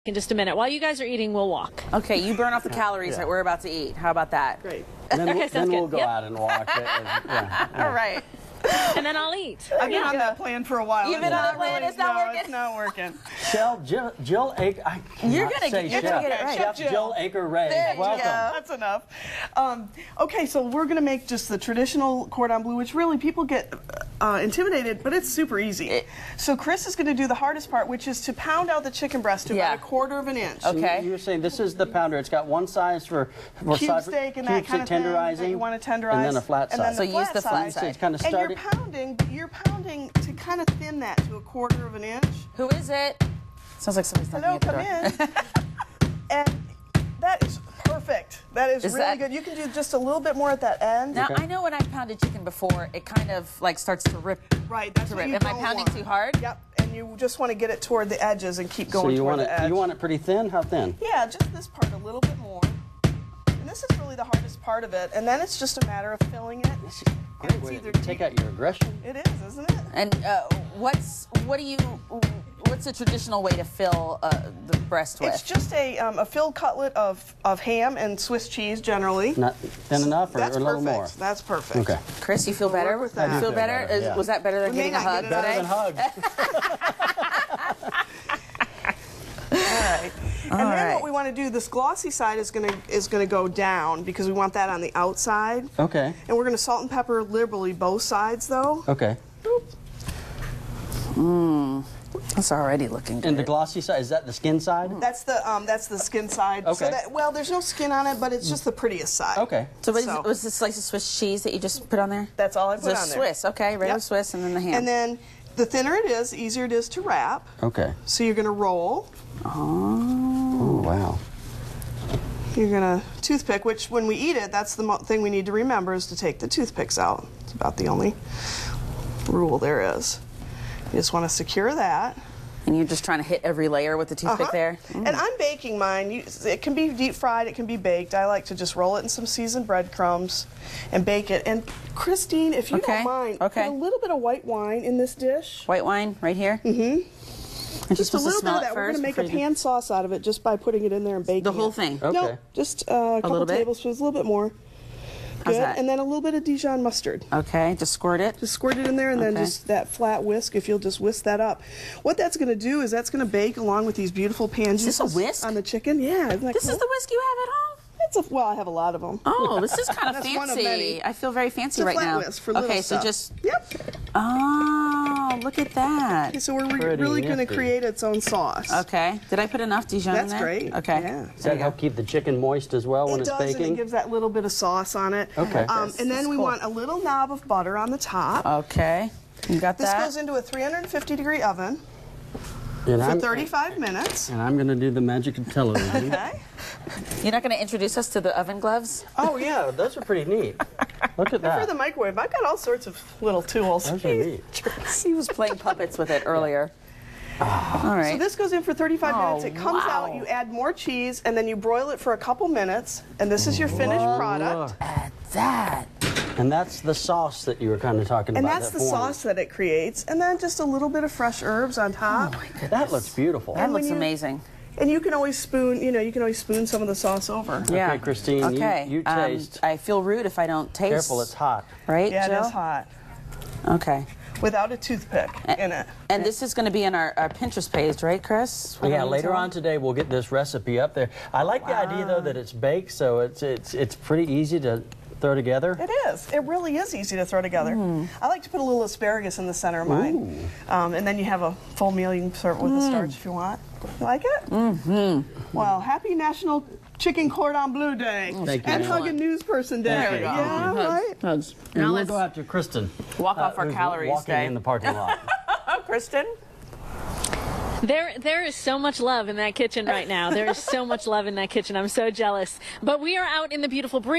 In just a minute. While you guys are eating, we'll walk. Okay, you burn off the calories that we're about to eat. How about that? Great. And then, then we'll go Yep. out and walk. All right. And then I'll eat. I've been on that plan for a while. You've been on the plan, it's not working? It's not working. Jill Aker. I You're cannot gonna say get it right. Chef Jill Aker Ray. There you Welcome. go. That's enough. Okay, so we're going to make just the traditional cordon bleu, which really people get intimidated, but it's super easy. So Chris is going to do the hardest part, which is to pound out the chicken breast to about 1/4 of an inch. Okay. You were saying this is the pounder. It's got one size for Cube steak and that kind of thing that you want to tenderize. and then a flat And then side. the So use the flat side. side. It's kind of And starting. you're pounding to kind of thin that to 1/4 of an inch. Who is it? Sounds like somebody's knocking Hello, at the come door. in. And that is perfect. That is really that- good. You can do just a little bit more at that end. Now, I know when I've pounded chicken before, it kind of like starts to rip. Right, that's to what rip. you Am I don't pounding want. too hard? Yep, and you just want to get it toward the edges and keep So going you toward want the edge. it? You want it pretty thin? How thin? Yeah, just this part a little bit more. And this is really the hardest part of it. And then it's just a matter of filling it. And it's Wait, either take out your aggression. It is, isn't it? And what's a traditional way to fill the breast with? It's just a filled cutlet of ham and Swiss cheese generally. Not thin enough, or That's a little perfect. more? That's perfect. Okay. Chris, you feel better? work with that. You I feel do feel better? better, yeah. Was that better than We may getting a not hug get it today? Better than hugs. All right. And then what we want to do, this glossy side is gonna go down because we want that on the outside. Okay. And we're gonna salt and pepper liberally both sides though. Okay. That's already looking good. And the glossy side, is that the skin side? That's the skin side. Okay. So that, well, there's no skin on it, but it's just the prettiest side. Okay. So was this slice of Swiss cheese that you just put on there? That's all I put So on there. Swiss, okay, regular Yep. Swiss, and then the ham. And then the thinner it is, the easier it is to wrap. Okay. So you're gonna roll. Oh, wow. You're gonna toothpick, which when we eat it, that's the thing we need to remember is to take the toothpicks out. It's about the only rule there is. You just want to secure that. And you're just trying to hit every layer with the toothpick there? And I'm baking mine. It can be deep fried, it can be baked. I like to just roll it in some seasoned breadcrumbs and bake it. And Christine, if you don't mind, put a little bit of white wine in this dish. White wine right here? Mm-hmm. And Just a little bit of that. We're going to make a pan sauce out of it just by putting it in there and baking The whole it. thing? Okay. No, just a couple little bit? tablespoons, a little bit more. How's Good. that? And then a little bit of Dijon mustard. Okay, just squirt it. Just squirt it in there and then Okay. just that flat whisk, if you'll just whisk that up. What that's going to do is that's going to bake along with these beautiful pan Is this a juices whisk? on the chicken. Yeah, isn't that This cool? is the whisk you have at home? Well, I have a lot of them. Oh, this is kind of That's one of fancy. many. I feel very fancy It's a right flat now. whisk for little okay, stuff. so just Yep. look at that. Okay, so we're Pretty really going to nifty. create its own sauce. Okay, did I put enough Dijon in That's there? great. Okay. Yeah. Does that help keep the chicken moist as well when It it's does, baking? and it gives that little bit of sauce on it. Okay. And then we want a little knob of butter on the top. Okay, you got This that? goes into a 350-degree oven And for I'm, 35 minutes. and I'm going to do the magic of television. Okay. You're not going to introduce us to the oven gloves? Oh, yeah, those are pretty neat. Look at For the that. microwave, I've got all sorts of little tools. Those are neat. He was playing puppets with it earlier. All right. So this goes in for 35 Oh, minutes. It comes wow. out, you add more cheese, and then you broil it for a couple minutes, and this is your finished product. At that. And that's the sauce that you were kind of talking And about. that's that the form. sauce that it creates. And then just a little bit of fresh herbs on top. That looks beautiful. That And when looks you- amazing. And you can always spoon, you can always spoon some of the sauce over. Yeah. Okay, Christine, Okay. you taste. I feel rude if I don't taste. Careful, it's hot. Right, Yeah, Jill? it is hot. Okay. Without a toothpick in it. And this is going to be on our Pinterest page, right, Chris? Yeah, later on today we'll get this recipe up there. I like the idea though that it's baked, so it's pretty easy to throw together. It is. It really is easy to throw together. I like to put a little asparagus in the center of mine. And then you have a full meal. You can serve it with the starch if you want. You like it? Mm-hmm. Well, happy National Chicken Cordon Bleu Day. Thank you. And Hugging News Person Day. There we go. Yeah, right? Hugs. And Now we'll let's go out to Kristen. walk off our who's calories walking day. in the parking lot. Oh, Kristen? There is so much love in that kitchen right now. There is so much love in that kitchen. I'm so jealous. But we are out in the beautiful breeze.